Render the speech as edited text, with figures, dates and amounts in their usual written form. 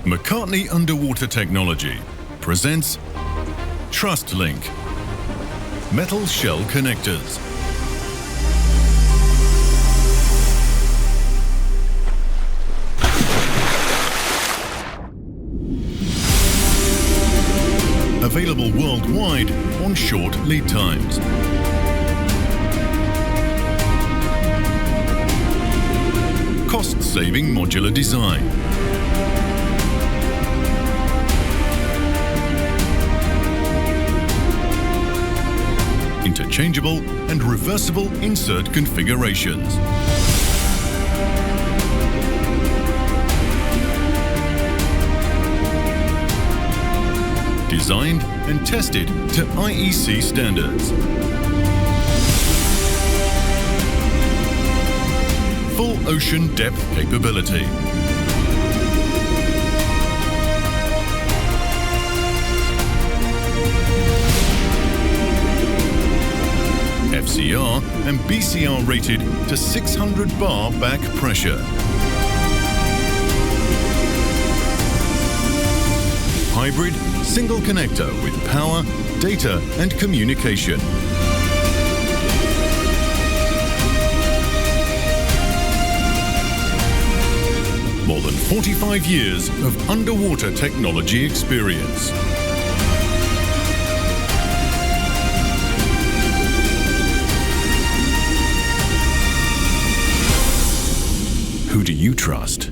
MacArtney Underwater Technology presents TrustLink Metal Shell Connectors. Available worldwide on short lead times. Cost-saving modular design. Interchangeable and reversible insert configurations. Designed and tested to IEC standards. Full ocean depth capability. FCR and BCR rated to 600 bar back pressure. Hybrid single connector with power, data and communication. More than 45 years of underwater technology experience. Who do you trust?